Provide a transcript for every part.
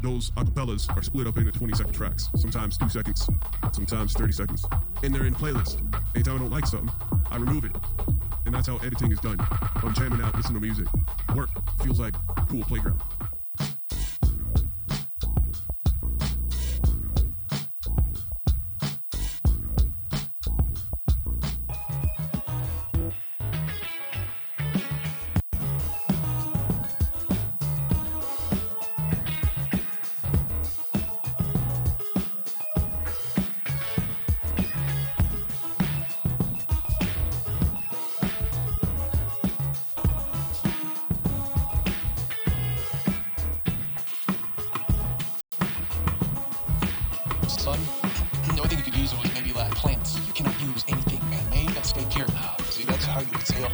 those acapellas are split up into 20-second tracks, sometimes 2 seconds, sometimes 30 seconds. And they're in playlist. Anytime I don't like something, I remove it. And that's how editing is done. I'm jamming out, listening to music. Work feels like a cool playground. Son, the only thing you could use was maybe like plants. You cannot use anything man-made. That stay pure. See, that's how you exhale.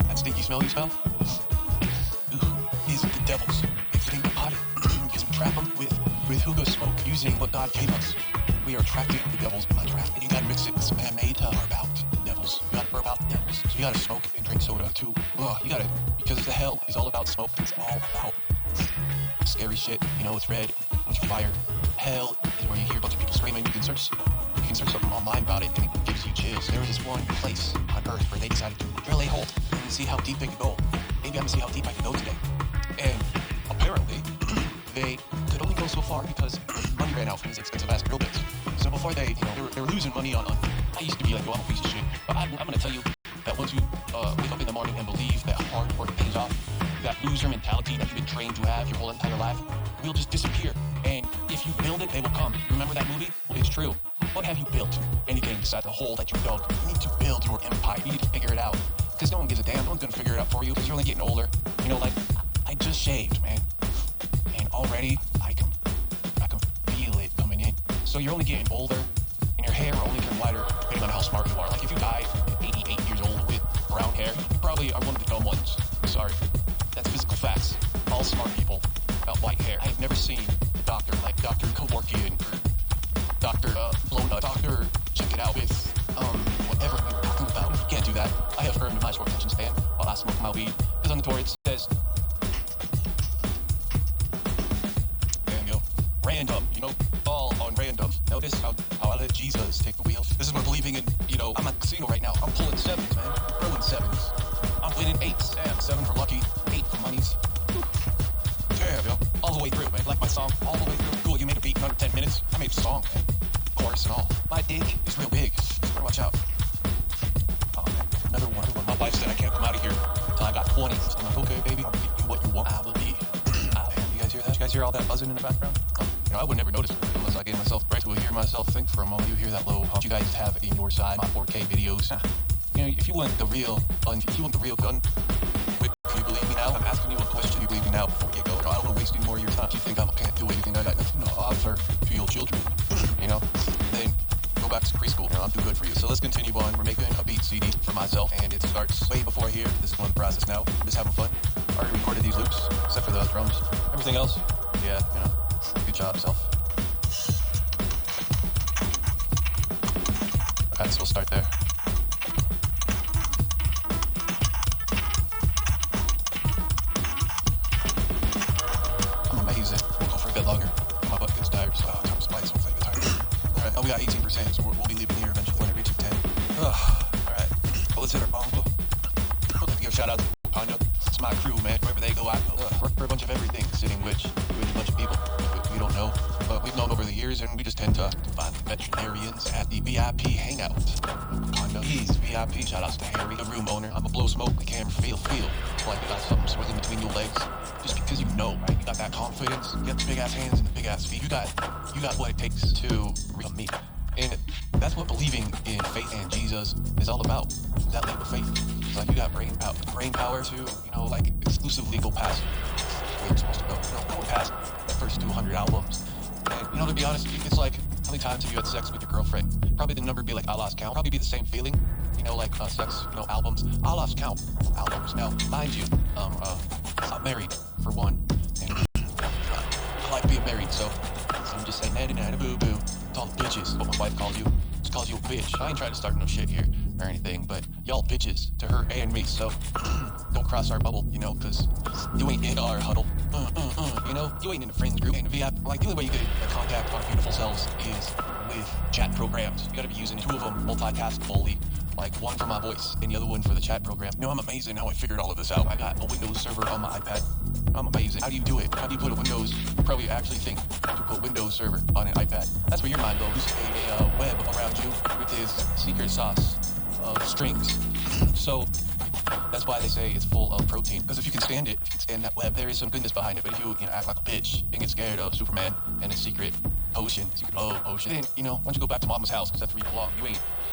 That stinky smell you smell? These are the devils. If they pot it, because we trap them with hookah smoke, using what God gave us. We are attracted to the devils in my trap. And you gotta mix it with some man-made to burp out the devils. You gotta burp out the devils. So you gotta smoke and drink soda too. You gotta, because the hell is all about smoke. It's all about scary shit. You know, it's red, bunch of fire. Hell is where you hear a bunch of people screaming. You can search something online about it, and it gives you chills. There was this one place on Earth where they decided to drill a hole and see how deep they could go. Maybe I'm gonna see how deep I can go today. And apparently, they could only go so far because money ran out from these expensive ass drill bits. So before they were losing money on. I used to be like, I'm a piece of shit. But I'm gonna tell you that once you wake up in the morning and believe that hard work pays off, that loser mentality that you've been trained to have your whole entire life will just disappear. And if you build it, they will come. Remember that movie? Well, it's true. What have you built? Anything besides the hole that you dug. You need to build your empire. You need to figure it out. Because no one gives a damn. No one's going to figure it out for you because you're only getting older. You know, like, I just shaved, man. And already, I can feel it coming in. So you're only getting older, and your hair will only turn whiter depending on how smart you are. Like, if you die at 88 years old with brown hair, you probably are one of the dumb ones. Sorry. That's physical facts. All smart people about white hair. I have never seen a doctor like Dr. Kevorkian or Dr. Blowna, Dr. Check It Out with whatever you're talking about. You can't do that. I have heard in my short attention span while I smoke my weed. Because on the tour it says, there you go, random, you know, all on random. Notice how I let Jesus take the wheel. This is what believing in, you know, I'm at the casino right now. I'm pulling sevens, man. Throwing sevens. I'm winning eights. Damn, 7 for lucky, 8 for monies. Damn, yo. All the way through, man. Like my song, all the way through. Cool, you made a beat in under 10 minutes. I made a song, man. Chorus and all. My dick is real big. Better watch out. Oh, man. Another one. My wife said I can't come out of here until I got 20. So I'm like, okay, baby. I'll give you what you want. I will be. Damn, you guys hear that? You guys hear all that buzzing in the background? You know, I would never notice it unless I gave myself a break to hear myself think for a moment. You hear that low hum you guys have in your side, my 4K videos. You know, if you want the real gun, whip, do you believe me now? I'm asking you a question. Do you believe me now before you go? No, I don't want to waste any more of your time. Do you think I can't do anything? I got nothing to offer to your children. You know, then go back to preschool. You know, I'm too good for you. So let's continue on. We're making a beat CD for myself, and it starts way before here. This is one process now. I'm just having fun. I already recorded these loops, except for the drums. Everything else, yeah, you know, good job, self. Okay, so we'll start there. Longer. My butt gets tired, so time to splice. Hopefully I get tired. Alright, we got 18%, so we'll be leaving here eventually when it reaches 10. Alright, well, let's hit our bongo. I'd like to give a shout out to Wakanda. It's my crew, man. Wherever they go, I go. Work for a bunch of everything, sitting with a bunch of people we don't know. But we've known over the years, and we just tend to find the veterinarians at the VIP hangout. Wakanda. He's VIP. Shout outs to Harry, the room owner. I'm a blow smoke, the camera feel. It's like you got something swirling between your legs. Just because you know, right? You got that confidence. You got the big ass hands and the big ass feet. You got what it takes to reach me. And that's what believing in faith and Jesus is all about. That leap of faith. It's like you got brain power to, you know, like exclusively go past where you're supposed to go. You know, go past the first 200 albums. And, you know, to be honest, it's like, how many times have you had sex with your girlfriend? Probably the number would be like, I lost count. Probably be the same feeling, you know, like sex, you know, albums. I lost count albums. Now, mind you, I'm married, for one. And I like being married, so I'm just saying, nanny, boo-boo. To all the bitches, what my wife calls you. She calls you a bitch. I ain't trying to start no shit here or anything, but y'all bitches to her and me, so don't cross our bubble, you know, because you ain't in our huddle. You know, you ain't in a friends group, ain't a VIP. Like, the only way you get contact our beautiful selves is with chat programs. You gotta be using 2 of them multitask fully. Like, one for my voice and the other one for the chat program. You know, I'm amazing how I figured all of this out. I got a Windows server on my iPad. I'm amazing. How do you do it? How do you put a Windows? You probably actually think to put Windows server on an iPad. That's where your mind goes. A web around you with this secret sauce of strings. So that's why they say it's full of protein. Because if you can stand it, if you can stand that web, there is some goodness behind it. But if you act like a bitch and get scared of Superman and his secret potion, secret love potion, then, once you go back to mama's house, because that's where you belong, you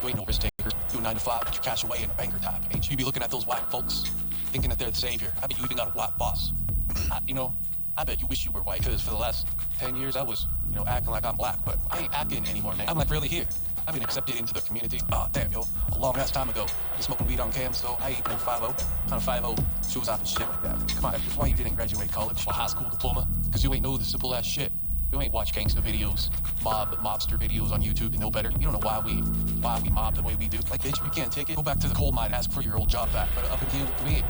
ain't no risk taker. Do a 9 to 5, put your cash away in a banker type. Ain't you be looking at those white folks, thinking that they're the savior. I bet you even got a white boss. I bet you wish you were white. Because for the last 10 years, I was, acting like I'm black. But I ain't acting anymore, man. I'm like really here. I've been accepted into the community. Oh, damn, yo. A long ass time ago. I was smoking weed on cam, so I ain't no 5-0. Kind of 5-0 shoes off and shit like that. Come on, that's why you didn't graduate college or high school diploma. Because you ain't know the simple ass shit. You ain't watch gangster videos, mobster videos on YouTube to know better. You don't know why we mob the way we do. Like, bitch, if you can't take it, go back to the coal mine, ask for your old job back. But up until we ain't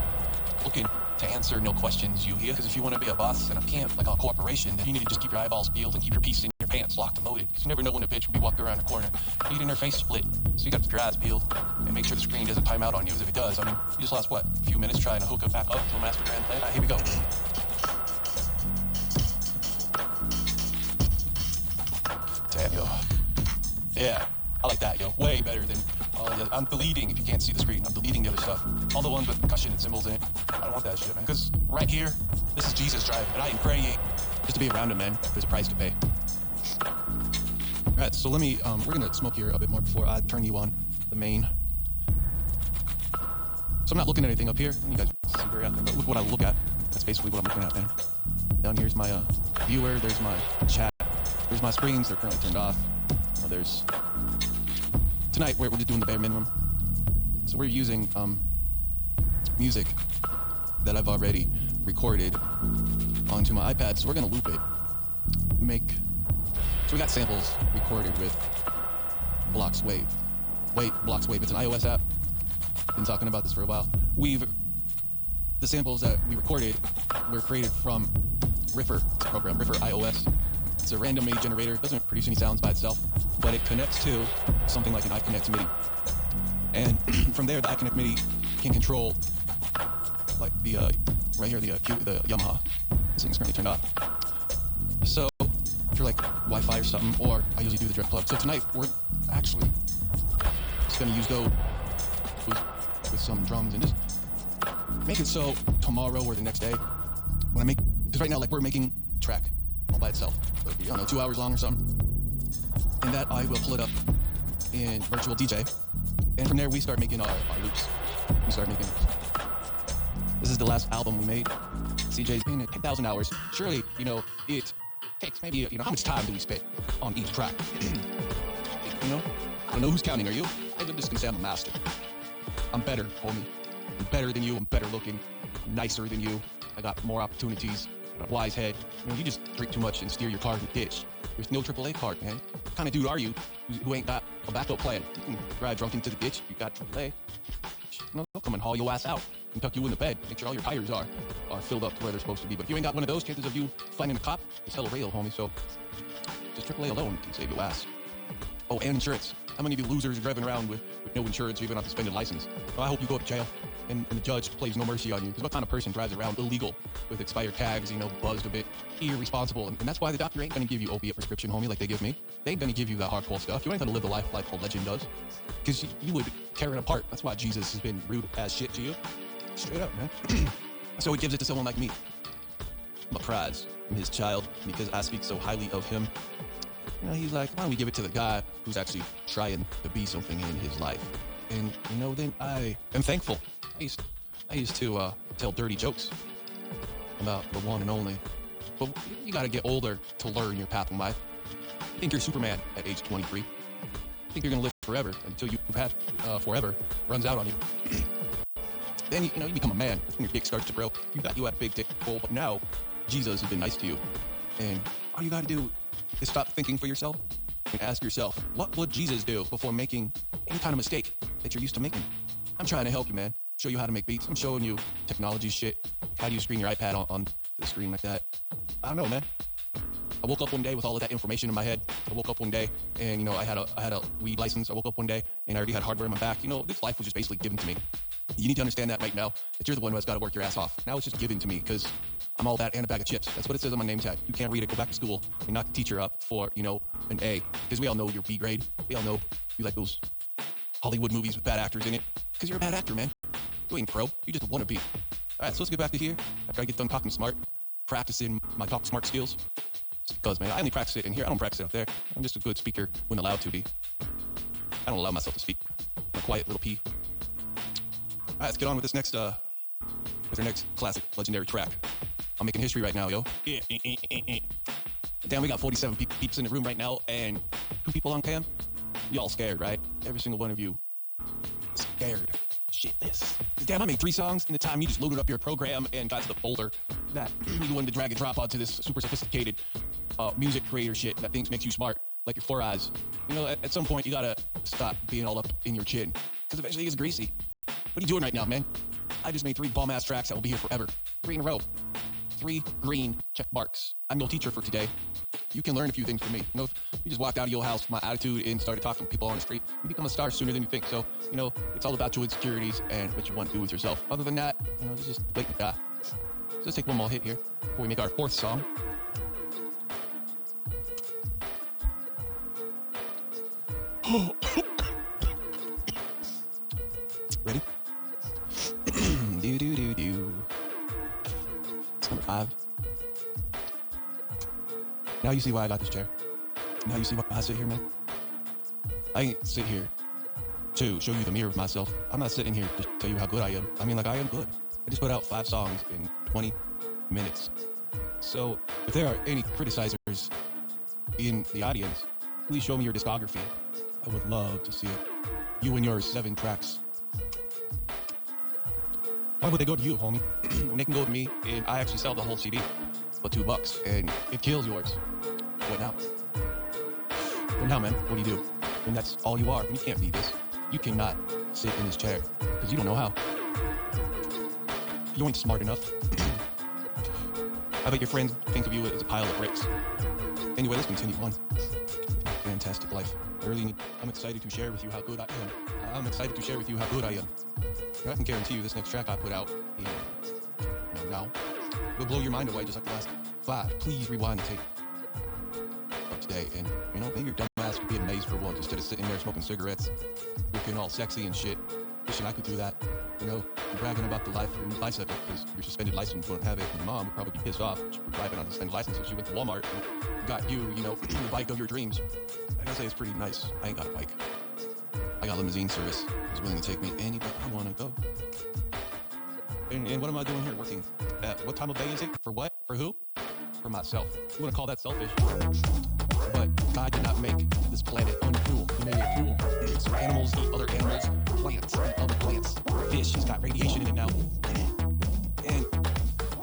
looking to answer no questions you hear. Because if you want to be a boss in a camp, like a corporation, then you need to just keep your eyeballs peeled and keep your piece in your pants locked and loaded. Because you never know when a bitch will be walking around the corner, needing her face split. So you got to keep your eyes peeled and make sure the screen doesn't time out on you. Because if it does, you just lost, a few minutes trying to hook it back up to a master grand plan. Here we go. Damn, yo. Yeah, I like that, yo. Way better than all the other. I'm deleting, if you can't see the screen, I'm deleting the other stuff. All the ones with percussion and cymbals in it. I don't want that shit, man. Because right here, this is Jesus driving, and I am praying just to be around him, man. There's a price to pay. All right, so let me, we're going to smoke here a bit more before I turn you on the main. So I'm not looking at anything up here. You guys see very out there, but look what I look at. That's basically what I'm looking at, man. Down here's my viewer, there's my chat. There's my screens, they're currently turned off. There's... Tonight, we're just doing the bare minimum. So we're using music that I've already recorded onto my iPad, so we're gonna loop it. So we got samples recorded with Blocks Wave. Blocks Wave, it's an iOS app. Been talking about this for a while. The samples that we recorded were created from Riffer program, Riffer iOS. It's a random MIDI generator. It doesn't produce any sounds by itself, but it connects to something like an iConnect MIDI. And from there, the iConnect MIDI can control, like the, right here, the Yamaha. This thing's currently turned off. So, if you're like Wi-Fi or something, or I usually do the direct plug. So tonight, we're actually just gonna use those with some drums and just make it so tomorrow or the next day, when because right now, like, we're making a track all by itself. So it'll be, I don't know, 2 hours long or something. And that I will pull it up in Virtual DJ. And from there, we start making our loops. We start making loops. This is the last album we made. CJ's been at 10,000 hours. Surely, it takes maybe, how much time do we spend on each track? I don't know who's counting. Are you? I'm just gonna say I'm a master. I'm better, homie. I'm better than you. I'm better looking. I'm nicer than you. I got more opportunities. A wise head. You just drink too much and steer your car in the ditch. There's no AAA card, man. What kind of dude are you who ain't got a backup plan? You can drive drunk into the ditch. You got AAA. They'll come and haul your ass out and tuck you in the bed. Make sure all your tires are filled up to where they're supposed to be. But if you ain't got one of those, chances of you finding a cop is hella real, homie. So just AAA alone can save your ass. Oh, and insurance. How many of you losers are driving around with no insurance or even on a suspended license? Well, I hope you go to jail and the judge plays no mercy on you. Because what kind of person drives around illegal with expired tags, buzzed a bit, irresponsible? And that's why the doctor ain't going to give you opiate prescription, homie, like they give me. They ain't going to give you that hardcore stuff. You ain't going to live the life like a legend does. Because you would tear it apart. That's why Jesus has been rude as shit to you. Straight up, man. So he gives it to someone like me. I'm a prize. I'm his child because I speak so highly of him. He's like, why don't we give it to the guy who's actually trying to be something in his life? And, then I am thankful. I used to tell dirty jokes about the one and only. But you gotta get older to learn your path in life. Think you're Superman at age 23. Think you're gonna live forever until you've had forever runs out on you. Then, you become a man. That's when your dick starts to grow. You had a big dick goal, but now Jesus has been nice to you. And all you gotta do is stop thinking for yourself and ask yourself, what would Jesus do before making any kind of mistake that you're used to making? I'm trying to help you, man. Show you how to make beats. I'm showing you technology shit. How do you screen your iPad on the screen like that. I don't know, man. I woke up one day with all of that information in my head. I woke up one day and, you know, I had a weed license. I woke up one day and I already had hardware in my back. You know, this life was just basically given to me. You need to understand that right now, that you're the one who has got to work your ass off. Now it's just given to me because I'm all that and a bag of chips. That's what it says on my name tag. You can't read it. Go back to school and knock the teacher up for, you know, an A. Because we all know you're B grade. We all know you like those Hollywood movies with bad actors in it. Because you're a bad actor, man. You ain't pro. You just a wannabe. All right, so let's get back to here. After I get done talking smart, practicing my talk smart skills. It's because, man, I only practice it in here. I don't practice it out there. I'm just a good speaker when allowed to be. I don't allow myself to speak. I'm a quiet little P. All right, let's get on with this next, with our next classic legendary track. I'm making history right now, yo. Damn, we got 47 peeps in the room right now, and 2 people on cam. You all scared, right? Every single one of you scared shitless. Damn, I made 3 songs in the time you just loaded up your program and got to the folder that you wanted to drag and drop onto this super sophisticated music creator shit that thinks makes you smart, like your 4 eyes. You know, at some point, you gotta stop being all up in your chin, because eventually it gets greasy. What are you doing right now, man? I just made 3 bomb-ass tracks that will be here forever. 3 in a row. 3 green check marks. I'm your teacher for today. You can learn a few things from me. You know, if you just walked out of your house with my attitude and started talking to people on the street, you become a star sooner than you think. So, you know, it's all about your insecurities and what you want to do with yourself. Other than that, you know, just wait and die. So let's take one more hit here before we make our 4th song. Ready? Do. It's number 5. Now you see why I got this chair. Now you see why I sit here, man. I ain't sit here to show you the mirror of myself. I'm not sitting here to tell you how good I am. I mean, like, I am good. I just put out 5 songs in 20 minutes. So if there are any criticizers in the audience, please show me your discography. I would love to see it. You and your 7 tracks. Why would they go to you, homie? When they can go to me and I actually sell the whole CD for $2 and it kills yours. What now? What now, man? What do you do? When that's all you are, when you can't be this, you cannot sit in this chair because you don't know how. You ain't smart enough. I bet your friends think of you as a pile of bricks. Anyway, let's continue on. Fantastic life. I'm excited to share with you how good I am. I'm excited to share with you how good I am. I can guarantee you this next track I put out now will blow your mind away just like the last 5. Please rewind the tape of today, and you know, maybe your dumb ass could be amazed for once instead of sitting there smoking cigarettes, looking all sexy and shit. Wishing I could do that. You know, bragging about the life of your bicycle because your suspended license won't have it. Your mom would probably be pissed off for driving on a suspended license, so she went to Walmart and got you know, the bike of your dreams. I gotta say it's pretty nice. I ain't got a bike. I got limousine service. Who's willing to take me anywhere I want to go. And what am I doing here? Working at what time of day is it? For what? For who? For myself. You want to call that selfish? But God did not make this planet uncruel. He made it cruel. So animals eat other animals. Plants eat other plants. Fish has got radiation in it now. And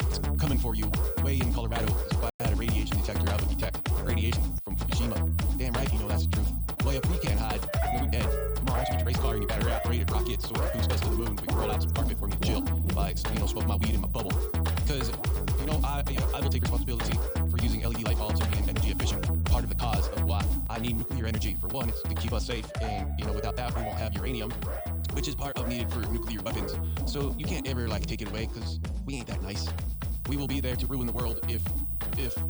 it's coming for you. Way in Colorado, if I had a radiation detector, I would detect radiation from Fukushima. Damn right, you know that's the truth. Way up, we can't hide. No, we dead. Come on, why don't you get your race car and your battery-operated rocket so it boosts us to the moon. We can roll out some carpet for me to chill. By, you know, smoke my weed in my bubble. Because, you know, I will take responsibility for using LED light bulbs and being energy efficient. Part of the cause of why I need nuclear energy. For one, it's to keep us safe. And, you know, without that, we won't have uranium, which is part of needed for nuclear weapons. So you can't ever, like, take it away because we ain't that nice. We will be there to ruin the world if,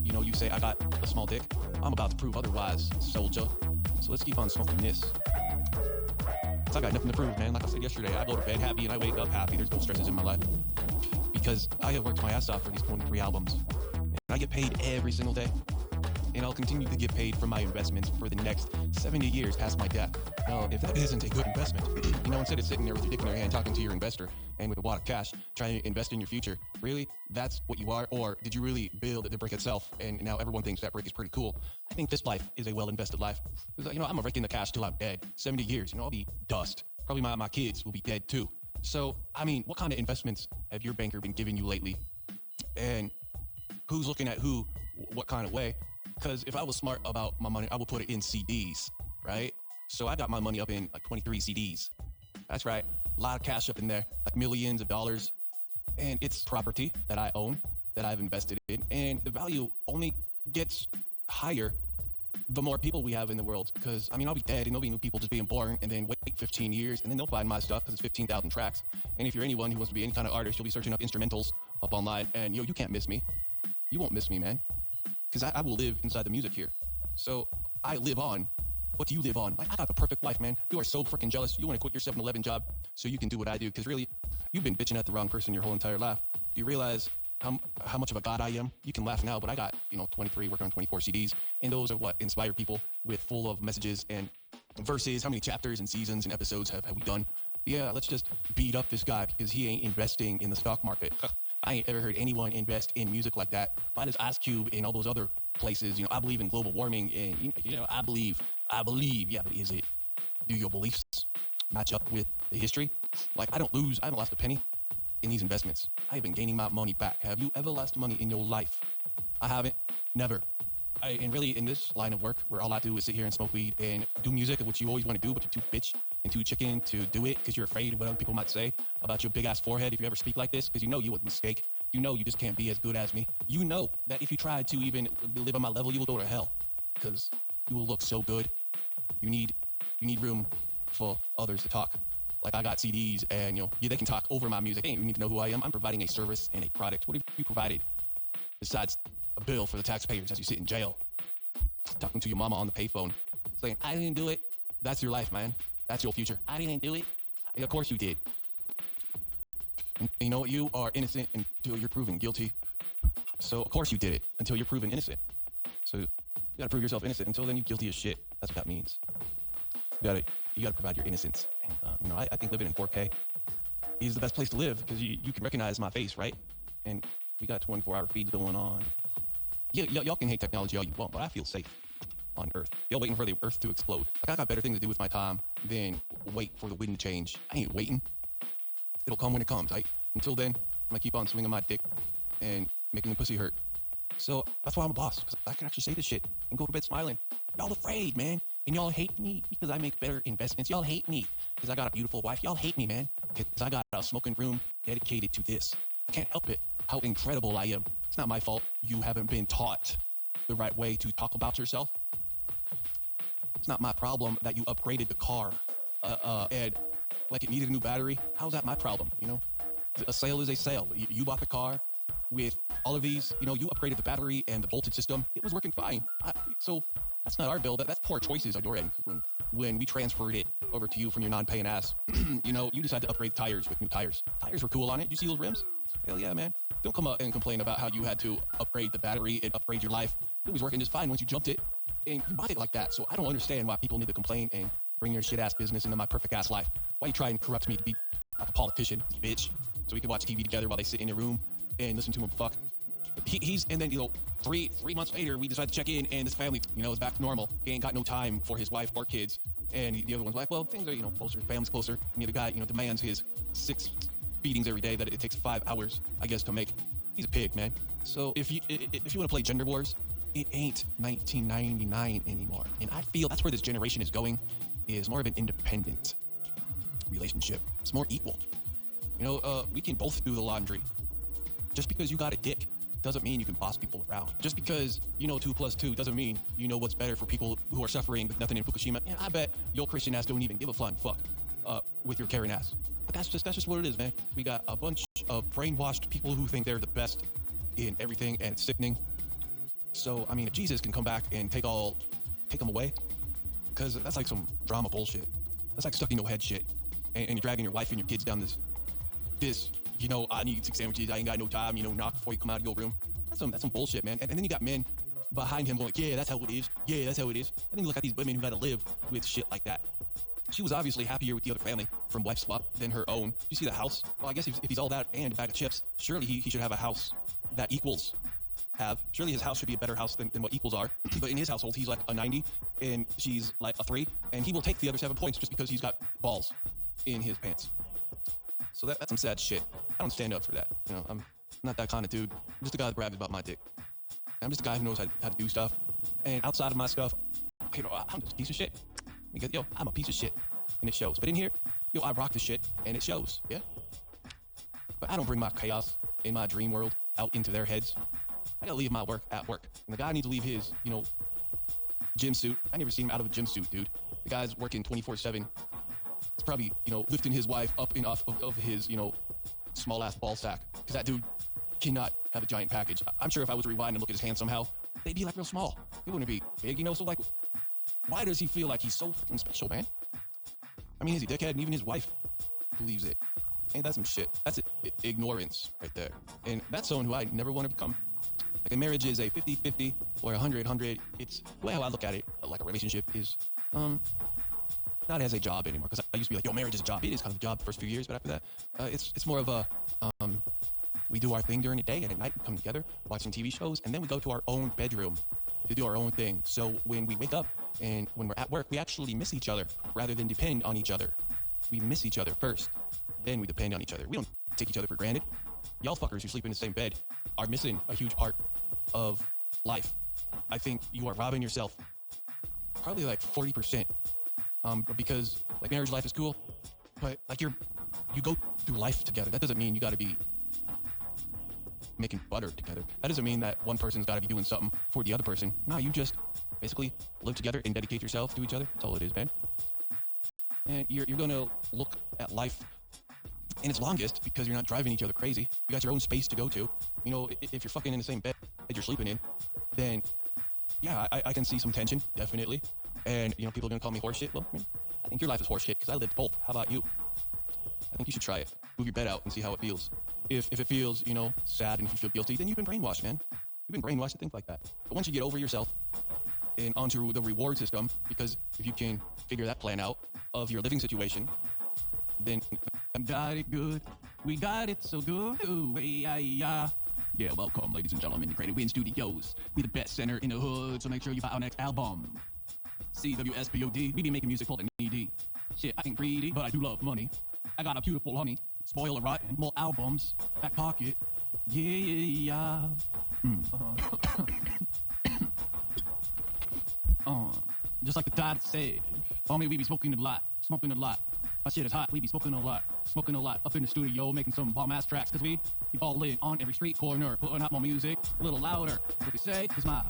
you know, you say I got a small dick. I'm about to prove otherwise, soldier. So let's keep on smoking this. I got nothing to prove, man. Like I said yesterday, I go to bed happy and I wake up happy. There's no stresses in my life because I have worked my ass off for these 23 albums. And I get paid every single day. And I'll continue to get paid for my investments for the next 70 years past my death. Now, if that isn't a good investment, you know, instead of sitting there with your dick in your hand talking to your investor and with a wad of cash trying to invest in your future, really, that's what you are? Or did you really build the brick itself and now everyone thinks that brick is pretty cool? I think this life is a well-invested life. Because, you know, I'm gonna rake in the cash till I'm dead. 70 years, you know, I'll be dust. Probably my kids will be dead too. So, I mean, what kind of investments have your banker been giving you lately? And who's looking at who, what kind of way? Because if I was smart about my money, I would put it in CDs, right? So I got my money up in like 23 CDs. That's right. A lot of cash up in there, like millions of dollars. And it's property that I own. that I've invested in, and the value only gets higher the more people we have in the world. Because, I mean, I'll be dead and there'll be new people just being born, and then wait 15 years, and then they'll find my stuff because it's 15,000 tracks. And if you're anyone who wants to be any kind of artist, you'll be searching up instrumentals up online, and you can't miss me. You won't miss me, man. Because I will live inside the music here. So I live on. What do you live on? Like, I got the perfect life, man. You are so freaking jealous. You want to quit your 7-Eleven job so you can do what I do. Because really, you've been bitching at the wrong person your whole entire life. Do you realize how much of a god I am? You can laugh now, but I got, 23, working on 24 CDs. And those are what inspire people with full of messages and verses. How many chapters and seasons and episodes have we done? Yeah, let's just beat up this guy because he ain't investing in the stock market. I ain't ever heard anyone invest in music like that. Why does Ice Cube and all those other places, I believe in global warming and, I believe, yeah, but is it, do your beliefs match up with the history? Like, I haven't lost a penny in these investments. I've been gaining my money back. Have you ever lost money in your life? I haven't, never. And really in this line of work where all I do is sit here and smoke weed and do music, which you always want to do, but you're too bitch and too chicken to do it because you're afraid of what other people might say about your big ass forehead if you ever speak like this, because you would mistake. You just can't be as good as me. You know that if you tried to even live on my level, you will go to hell because you will look so good. You need room for others to talk. Like, I got CDs and, they can talk over my music. They don't need to know who I am. I'm providing a service and a product. What have you provided besides a bill for the taxpayers as you sit in jail, talking to your mama on the payphone, saying, I didn't do it? That's your life, man. That's your future. I didn't do it. Of course you did. And you know what? You are innocent until you're proven guilty. So, of course you did it until you're proven innocent. So, you gotta prove yourself innocent. Until then, you're guilty as shit. That's what that means. You gotta provide your innocence. And, I think living in 4K is the best place to live because you can recognize my face, right? And we got 24-hour feeds going on. Y'all can hate technology all you want, but I feel safe on Earth. Y'all waiting for the Earth to explode. Like, I got better things to do with my time than wait for the wind to change. I ain't waiting. It'll come when it comes, right? Until then, I'm gonna keep on swinging my dick and making the pussy hurt. So that's why I'm a boss, because I can actually say this shit and go to bed smiling. Y'all afraid, man. And y'all hate me because I make better investments. Y'all hate me because I got a beautiful wife. Y'all hate me, man, because I got a smoking room dedicated to this. I can't help it how incredible I am. It's not my fault you haven't been taught the right way to talk about yourself. It's not my problem that you upgraded the car and like it needed a new battery. How's that my problem? A sale is a sale. You bought the car with all of these, you upgraded the battery and the voltage system. It was working fine. So that's not our bill. That's poor choices on your end. When we transferred it over to you from your non-paying ass, you decided to upgrade tires with new tires. Tires were cool on it. Did you see those rims? Hell yeah, man. Don't come up and complain about how you had to upgrade the battery and upgrade your life. It was working just fine once you jumped it and you bought it like that. So I don't understand why people need to complain and bring your shit ass business into my perfect ass life. Why you try and corrupt me to be like a politician, bitch, so we can watch TV together while they sit in a room and listen to him fuck. And then 3 months later we decide to check in and this family is back to normal. He ain't got no time for his wife or kids, and the other one's like, well, things are closer, family's closer, and the other guy demands his 6 feedings every day that it takes 5 hours I guess to make. He's a pig, man. So if you want to play gender wars, it ain't 1999 anymore, and I feel that's where this generation is going, is more of an independent relationship. It's more equal. We can both do the laundry. Just because you got a dick doesn't mean you can boss people around. Just because 2 plus 2 doesn't mean you know what's better for people who are suffering with nothing in Fukushima. And I bet your Christian ass don't even give a flying fuck with your Karen ass. But that's just what it is, man. We got a bunch of brainwashed people who think they're the best in everything, and it's sickening. So, I mean, if Jesus can come back and take them away, because that's like some drama bullshit. That's like stuck in your head shit. And you're dragging your wife and your kids down this, I need 6 sandwiches, I ain't got no time, knock before you come out of your room. That's some bullshit, man. And then you got men behind him going, yeah, that's how it is. Yeah, that's how it is. And then you look at these women who got to live with shit like that. She was obviously happier with the other family from wife swap than her own. You see the house? Well, I guess if he's all that and a bag of chips, surely he should have a house that equals have. Surely his house should be a better house than what equals are. But in his household, he's like a 90 and she's like a 3, and he will take the other 7 points just because he's got balls in his pants. So that's some sad shit. I don't stand up for that. I'm not that kind of dude. I'm just a guy that brags about my dick. I'm just a guy who knows how to do stuff. And outside of my stuff, I'm just a piece of shit. Because, I'm a piece of shit. And it shows. But in here, I rock the shit and it shows. Yeah? But I don't bring my chaos in my dream world out into their heads. I gotta leave my work at work. And the guy needs to leave his, gym suit. I never seen him out of a gym suit, dude. The guy's working 24/7. He's probably, lifting his wife up and off of his, small ass ball sack. Because that dude cannot have a giant package. I'm sure if I was to rewind and look at his hands somehow, they'd be like real small. They wouldn't be big, so like, why does he feel like he's so freaking special, man? I mean, he's a dickhead, and even his wife believes it. Ain't that some shit? That's ignorance right there. And that's someone who I never want to become. Like, a marriage is a 50-50 or 100-100. It's the way how I look at it, like a relationship is not as a job anymore. Because I used to be like, yo, marriage is a job. It is kind of a job the first few years, but after that, it's more of a, we do our thing during the day, and at night we come together, watch some TV shows, and then we go to our own bedroom to do our own thing. So when we wake up and when we're at work, we actually miss each other rather than depend on each other. We miss each other first, then we depend on each other. We don't take each other for granted. Y'all fuckers who sleep in the same bed are missing a huge part of life. I think you are robbing yourself probably like 40%, because like marriage life is cool, but like you go through life together. That doesn't mean you got to be making butter together. That doesn't mean that one person's got to be doing something for the other person. No, you just basically live together and dedicate yourself to each other. That's all it is, man. And you're going to look at life in its longest because you're not driving each other crazy. You got your own space to go to. If you're fucking in the same bed that you're sleeping in, then yeah, I can see some tension, definitely. And, people are going to call me horseshit. Well, I think your life is horseshit because I lived both. How about you? I think you should try it. Move your bed out and see how it feels. If it feels, sad and if you feel guilty, then you've been brainwashed, man. You've been brainwashed to think like that. But once you get over yourself and onto the reward system, because if you can figure that plan out of your living situation, then got it good. We got it so good. Ooh, yeah. Yeah, welcome, ladies and gentlemen, to Creative Win Studios. We the best center in the hood, so make sure you buy our next album. CWSPOD. We be making music for the needy. Shit, I ain't greedy, but I do love money. I got a beautiful honey. Spoiler rotten. More albums. Back pocket. Yeah. Just like the dad said. Homie, we be smoking a lot. My shit is hot. We be smoking a lot. Up in the studio, making some bomb-ass tracks. Cause we all in on every street corner. Putting out more music. A little louder. What they say? Cause my,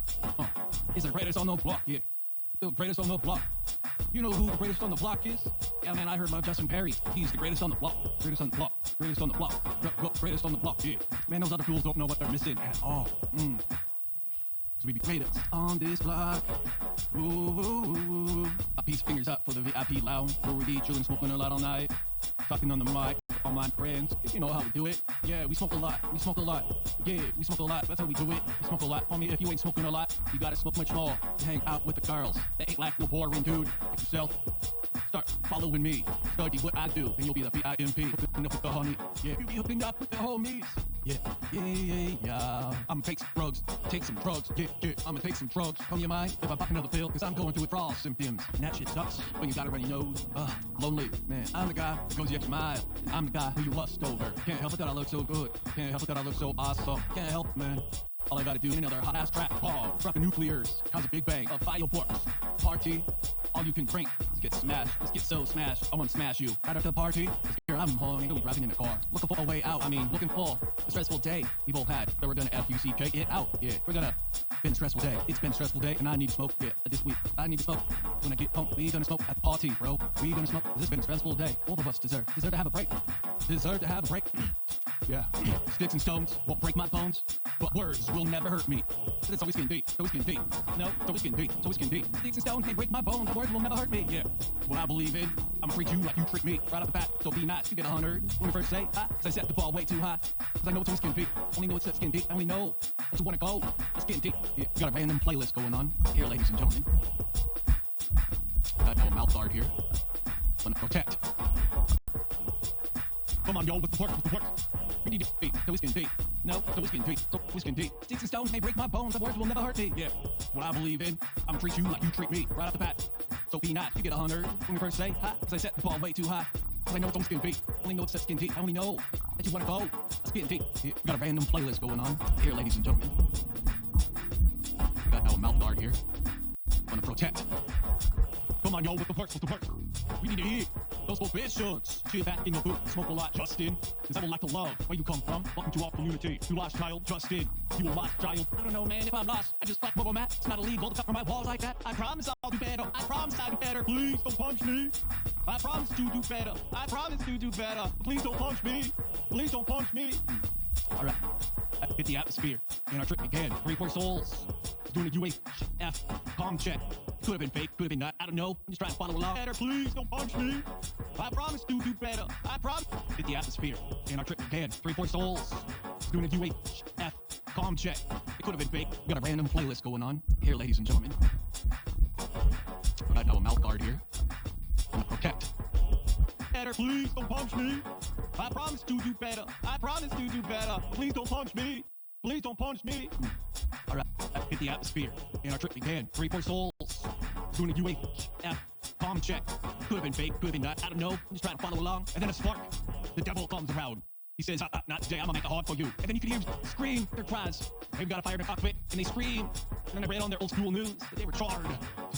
is the greatest on the block, yeah. The greatest on the block. You know who the greatest on the block is? Yeah, man, I heard about Justin Perry. He's the greatest on the block. Greatest on the block. Greatest on the block. Greatest on the block, yeah. Man, those other fools don't know what they're missing at all. Cause we be greatest on this block. Ooh. I piece fingers up for the VIP lounge where we be chilling, smoking a lot all night. Talking on the mic with all my friends. You know how we do it. Yeah, we smoke a lot. Yeah, we smoke a lot. That's how we do it. We smoke a lot. Homie, if you ain't smoking a lot, you gotta smoke much more to hang out with the girls. They ain't like no boring dude like yourself. Start following me. Study what I do, and you'll be the VIP. Hooking up with the honey. Yeah, you be hooking up with the homies. Yeah. I'ma take some drugs. Yeah. I'ma take some drugs. From your mind, if I pop another pill, cause I'm going through withdrawal symptoms. And that shit sucks when you got a runny nose. Lonely, man. I'm the guy who goes the extra mile. I'm the guy who you lust over. Can't help it that I look so good. Can't help it that I look so awesome. Can't help it, man. All I gotta do is another hot ass track. Dropping nuclears. Cause a big bang of fireworks. Party. All you can drink. Let's get smashed. Let's get so smashed. I wanna smash you. Right after the party. Here I'm home. We'll be driving in the car. Looking for a way out. Looking for a stressful day we both had. So we're gonna FUCK it out. Yeah. We're gonna. Been a stressful day. It's been a stressful day, and I need to smoke. Yeah. This week I need to smoke. When I get home, we gonna smoke at the party, bro. We gonna smoke. This has been a stressful day. Both of us deserve to have a break. Yeah. Sticks and stones won't break my bones, but words will never hurt me. It's always gonna be. No, it's always gonna be. Sticks and stones can't break my bones, but words will never hurt me. Yeah. What I believe in, I'ma treat you like you treat me. Right off the bat, so be nice. You get 100 when we first say hi, cause I set the ball way too high. Cause I know it's always gonna be. Only know it's gonna be. I only know that you wanna go. Let's get deep. Yeah. We got a random playlist going on here, ladies and gentlemen. Got our mouth guard here. Gonna protect. Come on, yo, with the work. We need to be, so it's gonna be. No, so it's gonna be. Sticks and stones may break my bones, but words will never hurt me. Yeah, what I believe in, I'ma treat you like you treat me. Right off the bat, so be nice. You get 100 when we first say hi, cause I set the ball way too high. Cause I know it's always gonna be. Only know it's gonna be. I only know that you wanna go. Let's get deep. Yeah, we got a random playlist going on here, ladies and gentlemen. We got our mouth guard here. Gonna protect. Come on, yo, with the works. We need to eat. those provisions. Chill back in your booth, smoke a lot, Justin. Cause I would like to love where you come from. Welcome to our community. You lost child, Justin. You a lost child. I don't know, man, if I'm lost, I just fuck where I'm at. It's not illegal to cut from my walls like that. I promise I'll do better. I promise I'll do better. Please don't punch me. I promise to do better. I promise to do better. Please don't punch me. Please don't punch me. All right. I hit the atmosphere. And our trip began. 3-4 souls. Doing a UHF calm check. Could have been fake, could have been not. I don't know. I'm just trying to follow along. Better, please don't punch me. I promise to do better. I promise. Hit the atmosphere. And our trip began. 3-4 souls. Doing a UHF calm check. It could have been fake. We got a random playlist going on here, ladies and gentlemen. But I know a mouth guard here. I'm gonna protect. Better, please don't punch me. I promise to do better. I promise to do better. Please don't punch me. Please don't punch me. All right, hit the atmosphere. And our trip began. 3-4 souls. Doing a UHF calm check. Could have been fake, could have been not. I don't know. I'm just trying to follow along. And then a spark. The devil comes around. He says, not today, I'm gonna make it hard for you. And then you can hear them scream their cries. They've got a fire in the cockpit, and they scream. And then I read on their old school news that they were charred.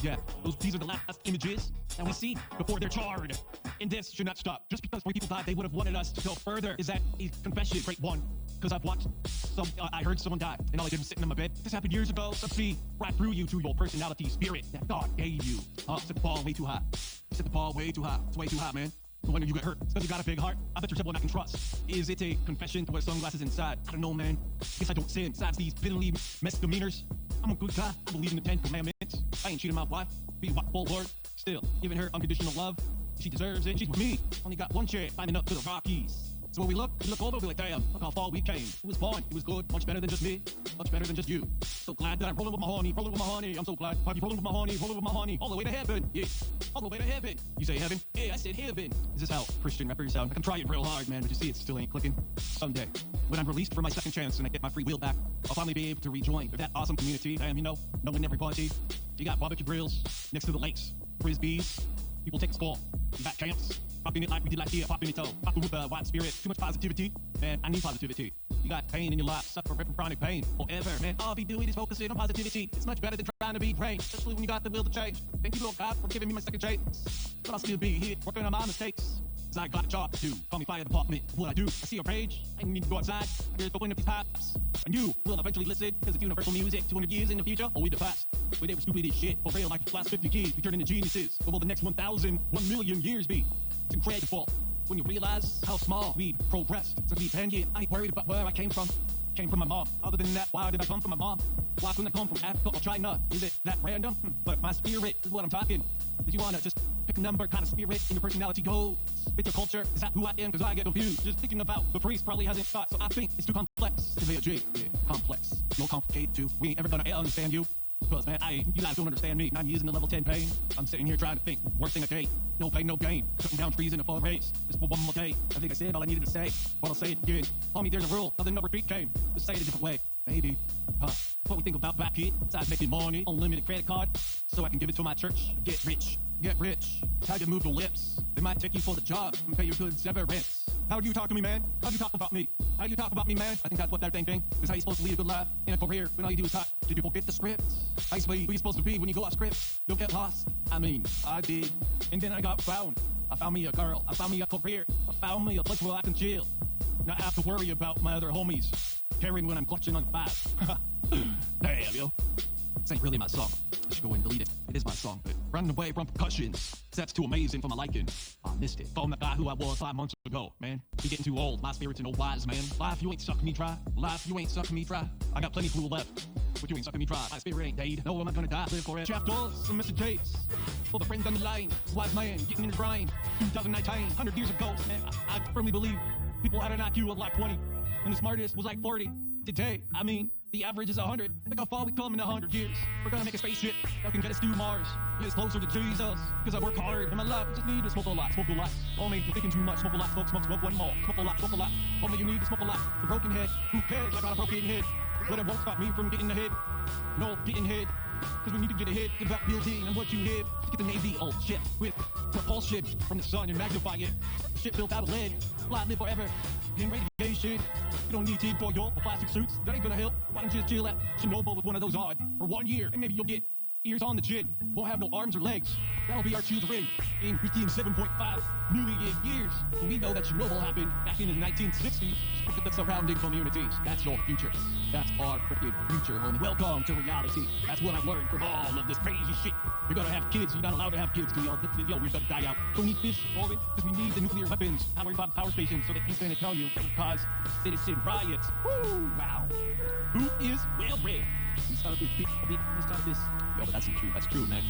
Yeah, these are the last images that we see before they're charred. And this should not stop. Just because 3 people died, they would have wanted us to go further. Is that a confession? Great one. Because I've watched I heard someone die, and all I did was sitting in my bed. This happened years ago. Let's see, right through you to your personality, spirit that God gave you. Set the ball way too high. Set the ball way too high. It's way too high, man. No wonder you get hurt. It's because you got a big heart. I bet you're someone I can trust. Is it a confession to wear sunglasses inside? I don't know, man. Guess I don't sin. Besides these bitterly misdemeanors, I'm a good guy. I believe in the 10 commandments. I ain't cheating my wife. Be a full word. Still, giving her unconditional love. She deserves it. She's with me. Only got one chair climbing up to the Rockies. So when we look over, we like, damn, look how far we came. It was fun. It was good. Much better than just me. Much better than just you. So glad that I'm rolling with my honey. Rolling with my honey. I'm so glad. I be rolling with my honey. Rolling with my honey. All the way to heaven. Yeah. All the way to heaven. You say heaven? Yeah, I said heaven. Is this how Christian rappers sound? I can try it real hard, man, but you see, it still ain't clicking. Someday, when I'm released for my second chance and I get my free will back, I'll finally be able to rejoin that awesome community. And you know, knowing everybody. You got barbecue grills next to the lakes, frisbees. People take a score. You got camps. Popping it like we did last year, popping it toe. Popping with a wide spirit, too much positivity. Man, I need positivity. You got pain in your life, suffer from chronic pain forever. Man, all be doing is focusing on positivity. It's much better than trying to be brain, especially when you got the will to change. Thank you, Lord God, for giving me my second chance. But I'll still be here, working on my mistakes. Cause I got a job to do. Call me fire department. What I do, I see a page. I need to go outside. Here's opening up these pipes. And you will eventually listen, cause it's universal music. 200 years in the future, or we the past. Where they were stupid as shit, for real, like the last 50 years, we turn into geniuses. What will the next 1,000, 1 million years be? It's incredible when you realize how small we progressed. So be 10 years, I ain't worried about where I came from. Came from my mom. Other than that, why did I come from my mom? Why couldn't I come from Africa or China? Is it that random? But my spirit is what I'm talking. If you wanna just pick a number, kind of spirit in your personality goes. Fit your culture, is that who I am? Cause I get confused. Just thinking about the priest probably hasn't thought. So I think it's too complex to be a G. Yeah, complex. You're complicated too. We ain't ever gonna understand you. Because, man, you guys don't understand me. I'm using the level 10 pain. I'm sitting here trying to think. Worst thing I take. No pain, no gain. Cutting down trees in a forest. Just for one more day. I think I said all I needed to say. But I'll say it again. Homie, there's a rule. Nothing no repeat came. Just say it a different way. Maybe. What we think about black kid. Besides making money. Unlimited credit card. So I can give it to my church. Get rich. Get rich. How you move your lips. They might take you for the job and pay your good severance. How do you talk to me, man? How do you talk about me? How do you talk about me, man? I think that's what that thing is. How you supposed to lead a good life in a career when all you do is talk. Did you forget the script? How you supposed to be when you go off script? You'll get lost. I mean, I did. And then I got found. I found me a girl. I found me a career. I found me a place where I can chill. Not have to worry about my other homies caring when I'm clutching on 5. Damn, yo. This ain't really my song. I should go and delete it. It is my song, but running away from percussions. That's too amazing for my liking. I missed it. From the guy who I was 5 months ago, man. He getting too old. My spirit's in no wise, man. Life, you ain't sucking me dry. Life, you ain't sucking me dry. I got plenty fluid left, but you ain't sucking me dry. My spirit ain't dead. No, I'm not gonna die. Live forever. Chapters and Mr. Jates. For the friends on the line. Wise man getting in his grind. 2019, 100 years ago, man. I firmly believe people had an IQ of like 20, and the smartest was like 40. Today, I mean, the average is 100. Look how far we come in 100 years. We're gonna make a spaceship that can get us to Mars. Get us closer to Jesus. Cause I work hard in my life. I just need to smoke a lot, smoke a lot. Homie, you're thinking too much. Smoke a lot, smoke one more. Smoke a lot, smoke a lot. Homie, you need to smoke a lot. The broken head, who cares? I got a broken head. But it won't stop me from getting ahead. No, getting ahead. Cause we need to get ahead. It's about building and what you have. Get the Navy old shit with propulsion from the sun and magnify it. Shit built out of lead. Fly, live forever. In radiation. You don't need team for your plastic suits. That ain't gonna help. Why don't you just chill at Chernobyl with one of those on for 1 year and maybe you'll get ears on the chin. Won't have no arms or legs. That'll be our children in 57.5 million years. And we know that Chernobyl happened back in the 1960s. Look at the surrounding communities. That's your future. That's our freaking future, homie. Welcome to reality. That's what I've learned from all of this crazy shit. You're gonna have kids. You're not allowed to have kids, yo. We're gonna die out. Don't need fish, homie, because we need the nuclear weapons powered by power stations so they ain't gonna tell you it would cause citizen riots. Woo! Wow. Who is well-read? We started this. Yo, but that's not true. That's true, man.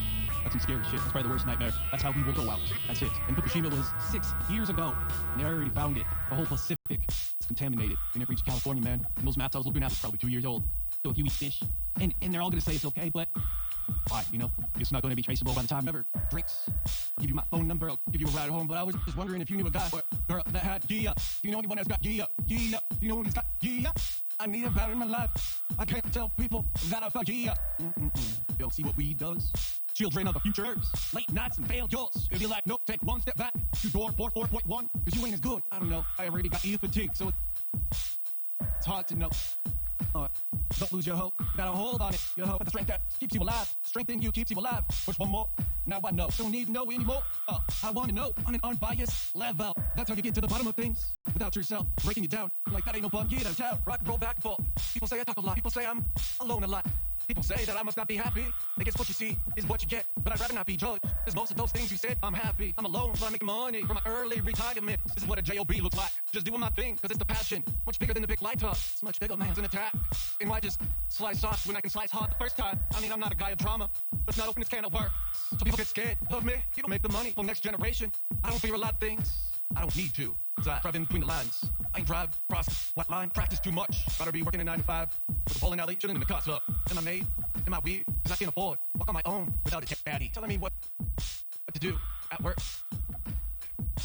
That's some scary shit. That's probably the worst nightmare. That's how we will go out. That's it. And Fukushima was 6 years ago, and they already found it. The whole Pacific is contaminated. They never reached California, man. And those maps I was looking at was probably 2 years old. So if you eat fish, and they're all gonna say it's okay, but why? You know, it's not gonna be traceable by the time ever drinks. I'll give you my phone number. I'll give you a ride home. But I was just wondering if you knew a guy or girl that had Gia. You know anyone that's got Gia? Gia. You know who's got Gia? I need a battle in my life. I can't tell people that I fuck Gia. Yo, see what weed does? Children of the future, late nights and failures. If you like, nope, take one step back to door 44.1, because you ain't as good. I don't know. I already got ear fatigue, so it's hard to know. Don't lose your hope. Gotta hold on it. Your hope, but the strength that keeps you alive. Strength in you keeps you alive. Push one more. Now I know. Don't need to know anymore. I want to know on an unbiased level. That's how you get to the bottom of things. Without yourself breaking you down. Like that ain't no fun. Get out of town. Rock and roll back and forth. People say I talk a lot. People say I'm alone a lot. People say that I must not be happy. I guess what you see is what you get. But I'd rather not be judged. Because most of those things you said, I'm happy. I'm alone, so I make money from my early retirement. This is what a J.O.B. looks like. Just doing my thing, because it's the passion. Much bigger than the big lighter. It's much bigger, man. It's an attack. And why just slice soft when I can slice hard the first time? I mean, I'm not a guy of drama. Let's not open this can of worms. So people get scared of me. You don't make the money for next generation. I don't fear a lot of things. I don't need to. Cause I drive in between the lines. I ain't drive, process, white line, practice too much. Gotta be working a 9 to 5. With a bowling alley, chilling in the car club. Am I made? Am I weird? Cause I can't afford. Walk on my own without a tech daddy. Telling me what to do at work.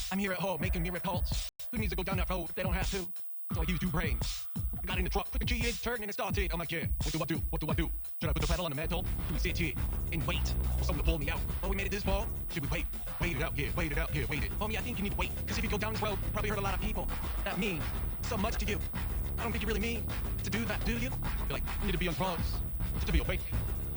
I'm here at home making miracles. Who needs to go down that road if they don't have to? So I use 2 brains. I got in the truck, put the key in, turn, and it started. I'm like, yeah, what do I do? What do I do? Should I put the pedal on the metal? Do we sit here and wait for someone to pull me out? Oh, we made it this far? Should we wait? Wait it out here, wait it out here, wait it. Homie, I think you need to wait. Because if you go down this road, you probably hurt a lot of people that mean so much to you. I don't think you really mean to do that, do you? You're like, I need to be on drugs just to be awake.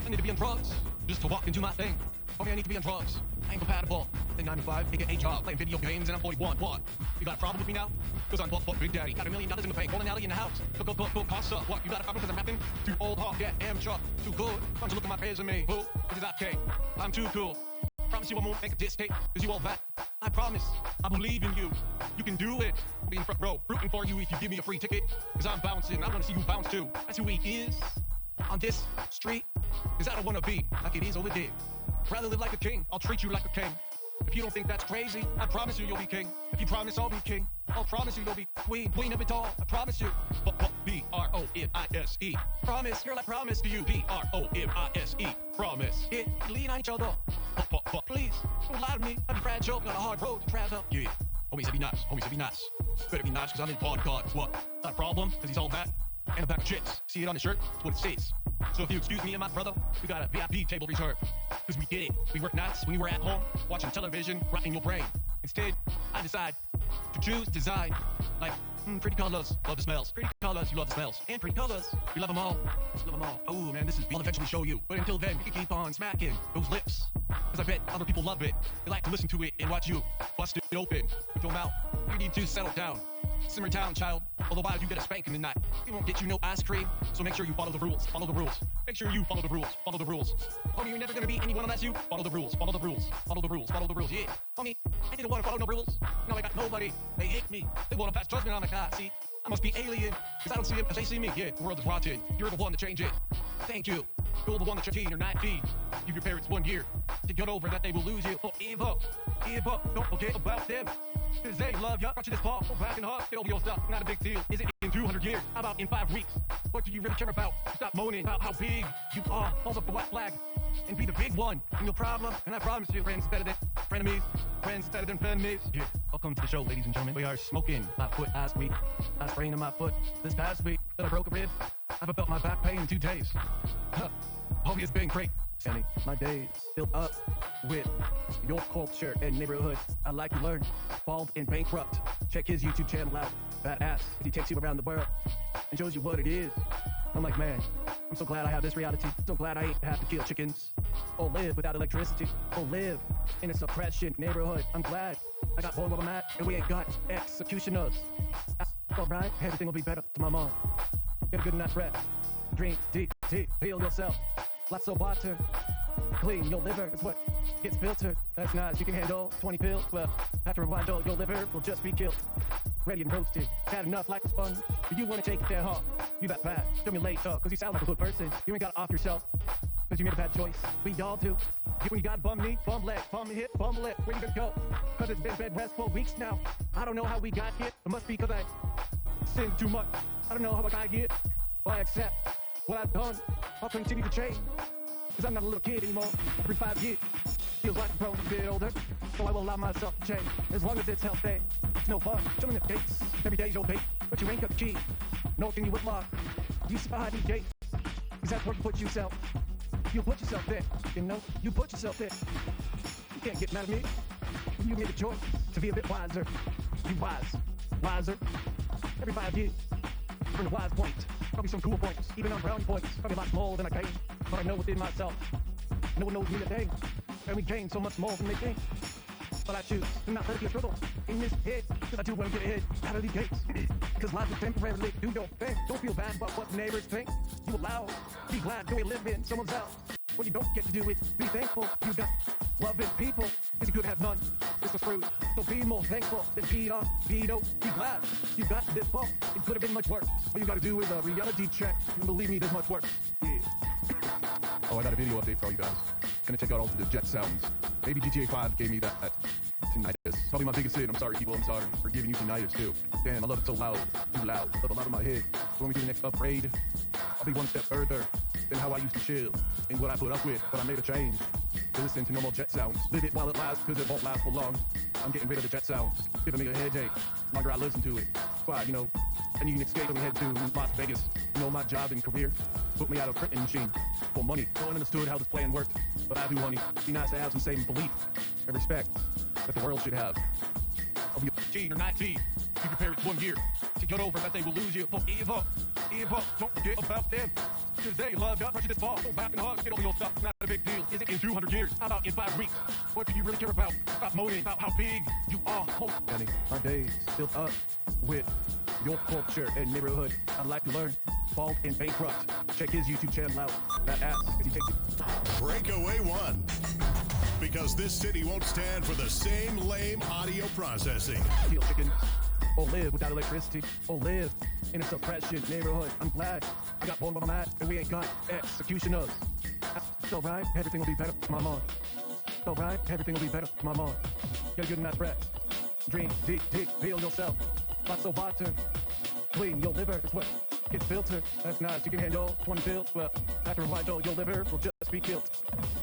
I need to be on drugs just to walk into my thing. Homie, I need to be on drugs. I ain't compatible. In 9 to 5, take a job, playing video games, and I'm 41. What? You got a problem with me now? Because I'm buff Big Daddy. Got $1 million in the bank, bowling alley in the house. Go, cost up. What? You got a problem because I'm rapping? Too old, hard, yeah, amateur. Too good. Why don't you look at my resume? Who? This is okay. I'm too cool. Promise you I won't make a diss tape, because you all that. I promise. I believe in you. You can do it. I'll be in front row, rooting for you if you give me a free ticket. Because I'm bouncing. I want to see you bounce too. That's who he is on this street. Because I don't want to be like it is over there. Rather live like a king. I'll treat you like a king. If you don't think that's crazy, I promise you you'll be king. If you promise I'll be king, I'll promise you you'll be queen of it all. I promise you. B-R-O-M-I-S-E. Promise, girl, I promise to you. B-R-O-M-I-S-E. Promise. Yeah, lean on each other. Please, don't lie to me. I'll be fragile. Got a hard road to travel. Yeah. Homies, it'd be nice. Homies, it'd be nice. Better be nice, because I'm in bodyguards. What? Not a problem, because he's all that. And a pack of chicks. See it on the shirt? That's what it says. So if you excuse me and my brother, we got a VIP table reserved. Because we did it. We work nights when we were at home, watching television, rotting your brain. Instead, I decide to choose design. Like, pretty colors, love the smells. Pretty colors, you love the smells. And pretty colors, you love them all. Love them all. Oh man, I'll eventually show you. But until then, we can keep on smacking those lips. Because I bet other people love it. They like to listen to it and watch you bust it open with your mouth. You need to settle down. Simmer down, child. Otherwise, you get a spanking tonight. It won't get you no ice cream, so make sure you follow the rules. Follow the rules. Make sure you follow the rules. Follow the rules. Homie, you're never gonna be anyone unless you follow the rules. Follow the rules. Follow the rules. Follow the rules. Yeah. Homie, I didn't want to follow no rules. Now I got nobody. They hate me. They want to pass judgment on my God. See, I must be alien, because I don't see them as they see me. Yeah, the world is rotten. You're the one to change it. Thank you. You're the one that's 13 or 19. Give your parents 1 year to get over that they will lose you forever. Don't forget about them. Because they love you. Watch this ball. Go back and hug. Get over your stuff. Not a big deal. Is it in 200 years? How about in 5 weeks? What do you really care about? Stop moaning about how big you are. Hold up the white flag and be the big one in your problem. And I promise you, friends better than frenemies. Friends better than frenemies. Yeah. Welcome to the show, ladies and gentlemen. We are smoking my foot last week. I sprained my foot this past week. Then I broke a rib. I haven't felt my back pain in 2 days. Homie, it's been great. Sandy, my days filled up with your culture and neighborhood. I like to learn. Bald and bankrupt. Check his YouTube channel out. Badass. He takes you around the world and shows you what it is. I'm like, man, I'm so glad I have this reality. So glad I ain't have to kill chickens or live without electricity or live in a suppression neighborhood. I'm glad I got born where I'm at and we ain't got executioners. Alright, everything will be better to my mom. Get a good night's rest. Drink deep, heal yourself. Lots of water. Clean your liver is what gets filtered. That's nice, you can handle 20 pills. Well, after a while, your liver will just be killed. Ready and roasted. Had enough like a sponge. Do you want to take it there, huh? You that bad. Tell me later, cause you sound like a good person. You ain't gotta off yourself, cause you made a bad choice. We all do. When you got bum knee, bum leg, bum hip, bum lip, where you gonna go? Cause it's been bed rest for weeks now. I don't know how we got here. It must be cause I sinned too much. I don't know how I got here. But I accept what I've done. I'll continue to change. Cause I'm not a little kid anymore. Every 5 years, feels like I'm growing a bit older. So I will allow myself to change. As long as it's healthy, it's no fun. Chilling at gates, every day's your date. But you ain't got the key. No thing you would lock. You sit behind these gates. Cause that's where you put yourself. You put yourself there. You know, you put yourself there. You can't get mad at me. You made a choice to be a bit wiser. You wiser. Every 5 years, bring a wise point. Probably some cool points, even on brownie points. Probably a lot more than I gain, but I know within myself. No one knows me today, and we gain so much more than they think. But I choose to not let it be a struggle in this head, cause I do want to get ahead out of these gates. Cause life is temporarily, do your thing. Don't feel bad about what neighbors think. You allow, be glad, go live in someone's house. What you don't get to do is be thankful. You got loving people, cause you could have none. This was screwed, so be more thankful than beat up, be glad. You got this far, it could have been much worse. All you gotta do is a reality check, and believe me, there's much worse. Yeah. Oh, I got a video update for all you guys. Gonna check out all the jet sounds. Maybe GTA 5 gave me that tinnitus. Probably my biggest hit. I'm sorry, people. I'm sorry for giving you tinnitus, too. Damn, I love it so loud. Too loud. Love a lot of my head. So when we do the next upgrade, I'll be one step further than how I used to chill and what I put up with. But I made a change to listen to no more jet sounds. Live it while it lasts, because it won't last for long. I'm getting rid of the jet sounds. Giving me a headache. Longer I listen to it. Why, you know, and you can escape when we head to Las Vegas. You know, my job and career put me out of a printing machine for money. No one understood how this plan worked, but I do, honey. Be nice to have some same belief and respect that the world should have. I'll be 18 or 19. Keep your parents 1 year to get over that they will lose you forever. Don't forget about them. Cause they love God, pressure this fall. Go back and hug, get over your stuff. Not a big deal. Is it in 200 years? How about in 5 weeks? What do you really care about? Stop moaning about how big you are. Danny, my days filled up with your culture and neighborhood. I'd like to learn. Bald and bankrupt. Check his YouTube channel out. That ass, if he takes it. Breakaway 1. Because this city won't stand for the same lame audio processing. Kill chickens, or live without electricity, or live in a suppression neighborhood. I'm glad I got born where I'm at, and we ain't got executioners. That's alright, everything will be better, my mom. Alright, everything will be better, my mom. Get a good night's rest. Drink deep, heal yourself. Lots of water. Clean your liver is what gets filtered. That's nice, you can handle 20 pills. Well, after a while, your liver will just be killed.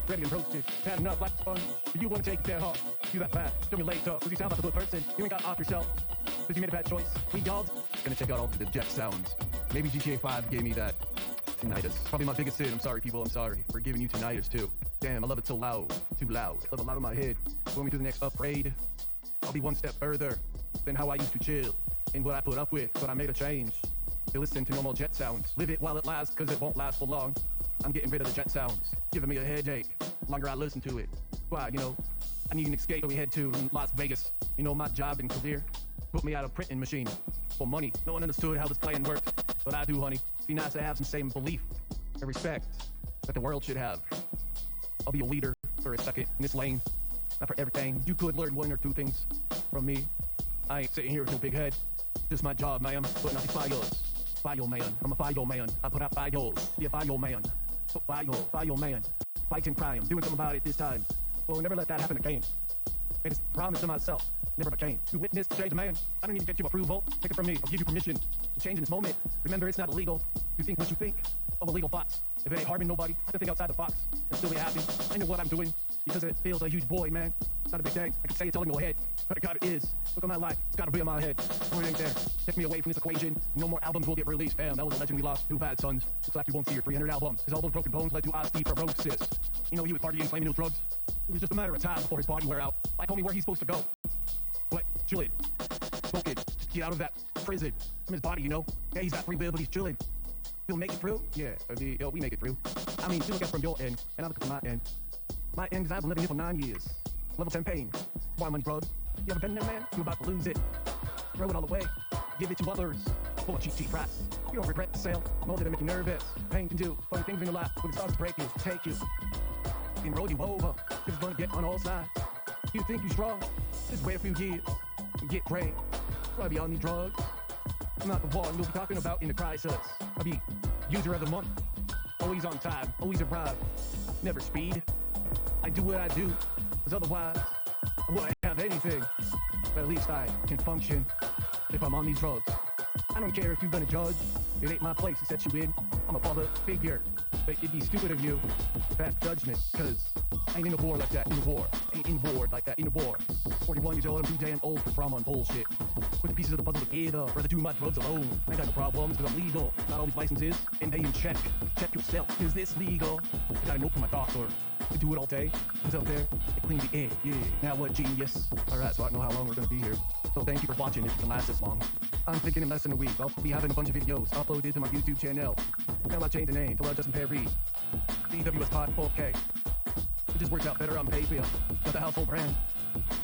Ready and roasted. Had enough like a sponge. Do you want to take it there, huh? You that bad. Tell me later, cause you sound like a good person. You ain't gotta off yourself, cause you made a bad choice. We all gonna check out all the jet sounds. Maybe GTA 5 gave me that tinnitus. Probably my biggest hit. I'm sorry, people. I'm sorry for giving you tinnitus, too. Damn, I love it so loud. Too loud. Love a lot of my head. When we do the next upgrade, I'll be one step further than how I used to chill and what I put up with. But I made a change to listen to normal jet sounds. Live it while it lasts, cause it won't last for long. I'm getting rid of the jet sounds. Giving me a headache. Longer I listen to it. Why, you know, I need an escape when we head to Las Vegas. You know, my job and career put me out of printing machine for money. No one understood how this plan worked, but I do, honey. Be nice to have some same belief and respect that the world should have. I'll be a leader for a second in this lane. Not for everything. You could learn 1 or 2 things from me. I ain't sitting here with no big head. Just my job, man. Putting out these files. File man. I'm a file man. I put out files. Be a file man. File man. Fighting crime. Doing something about it this time. Well, never let that happen again. Made a promise to myself. Never became. To witness, to change a man. I don't need to get you approval. Take it from me. I'll give you permission to change in this moment. Remember, it's not illegal. You think what you think of illegal thoughts. If it ain't harming nobody, I can think outside the box and still be happy. I know what I'm doing because it feels a huge void, man. It's not a big thing. I can say it's all in my head, but God, it is. Look at my life. It's gotta be in my head. Or it ain't there. Take me away from this equation. No more albums will get released. Damn, that was a legend we lost. 2 bad sons. Looks like you won't see your 300 albums. His all those broken bones led to osteoporosis. You know, he was partying, slamming those drugs. It was just a matter of time before his body wear out. Like, told me where he's supposed to go. But chillin', smoking, just get out of that prison from his body, you know. Yeah, he's got free will, but he's chilling. You'll make it through? Yeah, we make it through. I mean, you look at from your end, and I look at my end. My end is I've been living here for 9 years. Level 10 pain. Why money, bro? You ever been there, man? You're about to lose it. Throw it all away. Give it to others. For a cheap price. You don't regret the sale. More than make you nervous. Pain can do funny things in your life. When it starts to break you, take you, and roll you over. It's gonna get on all sides. You think you're strong? Just wait a few years and get great. I'll be on these drugs. I'm not the one you'll be talking about in the crisis. I'll be user of the month. Always on time. Always arrive. Never speed. I do what I do. Because otherwise, I wouldn't have anything. But at least I can function if I'm on these drugs. I don't care if you've been a judge. It ain't my place to set you in. I'm a public figure. But it'd be stupid of you to pass judgment. Because I ain't in a war like that in the war. Ain't in war like that in the war. 41 years old, I'm too damn old for drama and bullshit. Put the pieces of the puzzle together. Rather do my drugs alone. I ain't got no problems because I'm legal. Not all these licenses. And they in check. Check yourself. Is this legal? I got a note from my doctor. I do it all day. It's out there. I clean the air. Yeah. Now what, genius? Alright, so I don't know how long we're gonna be here. So thank you for watching if you can last this long. I'm thinking in less than a week, I'll be having a bunch of videos uploaded to my YouTube channel. Now I changed the name to Justin Perry. DWS Pod 4K. It just works out better on paper. Got the household brand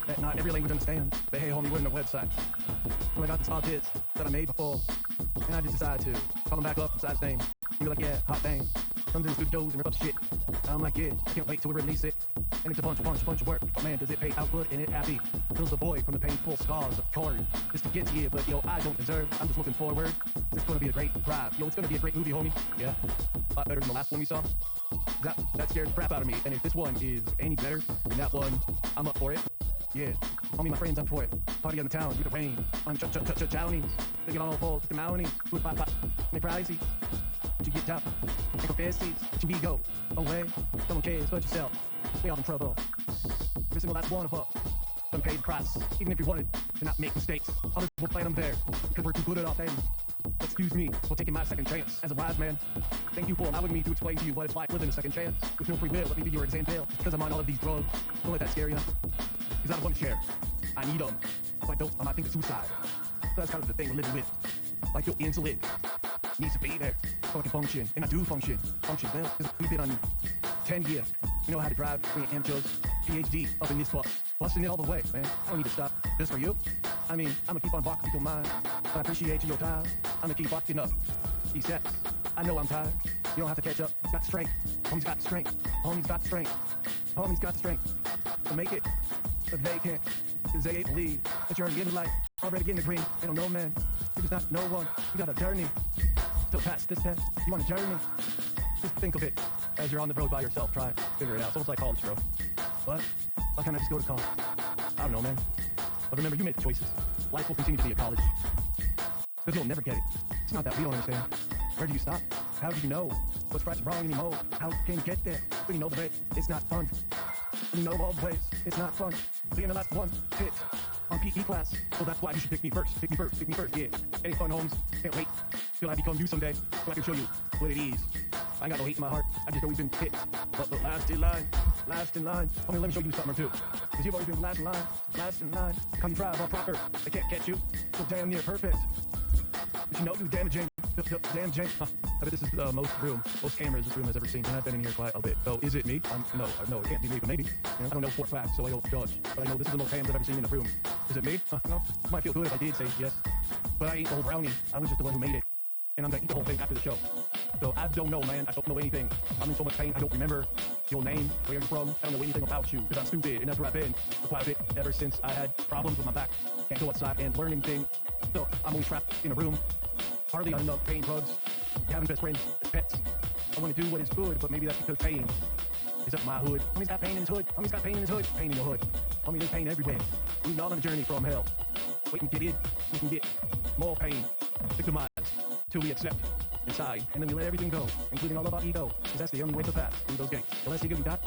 that not every language understands. But hey, homie, we're in their websites. So I got this hot hits that I made before. And I just decided to call them back up inside his name. He was like, yeah, hot dang. Comes in studios and rip up shit. I'm like, yeah, I can't wait till we release it. And it's a bunch of work. But man, does it pay out good and it happy. Fills the void from the painful scars of torn. Just to get to you, but yo, I don't deserve. I'm just looking forward. It's gonna be a great drive. Yo, it's gonna be a great movie, homie. Yeah, a lot better than the last one we saw. That scared the crap out of me. And if this one is any better than that one, I'm up for it. Yeah, homie, my friends up for it. Party on the town with the rain. On chownies. They get on all fours with the mounties. With pop, make prizes. But you get top. Make a fair seats. Let your ego away. No one cares but yourself. We all in trouble. Every single last one of us. Done paid the price. Even if you wanted to not make mistakes, others will play them there. Because we're too good at our things. Excuse me for taking my second chance as a wise man. Thank you for allowing me to explain to you what it's like living a second chance. With no free will, let me be your example. Because I'm on all of these drugs. Don't let that scare you. Because I don't want to share. I need them. If I don't, I might think of suicide. So that's kind of the thing we're living with. Like your insulin needs to be there so I can function. And I do function. Function well. Because we've been on 10 years. You know how to drive. We ain't amateurs. PhD up in this bus. Busting it all the way, man. I don't need to stop. Just for you. I mean, I'm gonna keep on walking through mine. But I appreciate your time. I'm gonna keep walking up these steps. I know I'm tired. You don't have to catch up. Got strength. Homie's got strength. Homie's got strength. Homie's got strength to make it. But they can't. Cause they ain't believe that you're already in the light. Already getting the green. They don't know, man. You just not know one. You got a journey. To pass this test. You want a journey? Just think of it as you're on the road by yourself. Try it. Figure it out. It's almost like college, bro. But why can't I just go to college? I don't know, man. But remember, you make the choices. Life will continue to be a college. Because you'll never get it. It's not that we don't understand. Where do you stop? How do you know what's right and wrong anymore? How can you get there? When you know the way, it's not fun. When you know all the ways, it's not fun. Being the last one, hit on PE class. So that's why you should pick me first. Pick me first. Pick me first. Yeah. Any fun, Holmes? Can't wait till I become you someday. So I can show you what it is. I ain't got no hate in my heart. I just always been hit. But the last in line. Last in line. Let me show you something or two. Because you've always been last in line. Last in line. How you drive all proper. They can't catch you. So damn near perfect. But you know you damaging. Damaging. I bet this is the most cameras this room has ever seen. And I've been in here quite a bit. So is it me? No, it can't be me, but maybe. I don't know for a fact, so I don't judge. But I know this is the most cams I've ever seen in a room. Is it me? No. It might feel good if I did say yes. But I ain't the whole brownie. I was just the one who made it. And I'm gonna eat the whole thing after the show. So I don't know, man. I don't know anything. I'm in so much pain. I don't remember your name, where you're from. I don't know anything about you because I'm stupid, and that's where I've been for quite a bit ever since I had problems with my back. Can't go outside and learn anything. So I'm only trapped in a room. Hardly on enough pain drugs. Having best friends as pets. I want to do what is good, but maybe that's because pain is up my hood. Homie's got pain in his hood. Homie's got pain in his hood. Pain in your hood. Homie, there's pain everywhere. We're all on a journey from hell. We can get in. We can get more pain. Victimized. Till we accept inside. And then we let everything go, including all of our ego. Because that's the only way to pass through those gates. The less ego you got,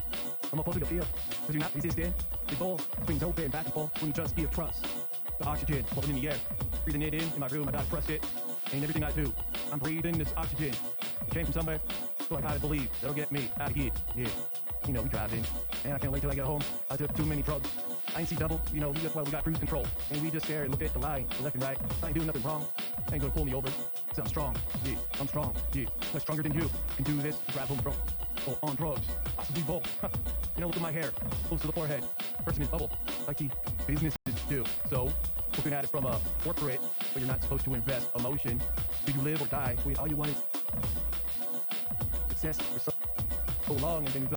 the more positive you feel. Because you're not resisting. The ball swings open back and forth when you just give trust. The oxygen floating in the air. Breathing it in my room. I gotta trust it. And everything I do, I'm breathing this oxygen. It came from somewhere, so I gotta believe that'll get me out of here. Yeah, you know, we drive in, and I can't wait till I get home. I took too many drugs. I ain't see double, you know, that's why we got cruise control. And we just stare and look at the line, the left and right. I ain't doing nothing wrong. Ain't gonna pull me over. So I'm strong. Yeah, I'm strong. Yeah, I'm stronger than you. Can do this, grab him from or on drugs. Possibly both. You know, look at my hair, close to the forehead. Person is bubble, like the businesses do. So, looking at it from a corporate, but you're not supposed to invest emotion. Do you live or die? Wait, all you want is success for so long, and then you go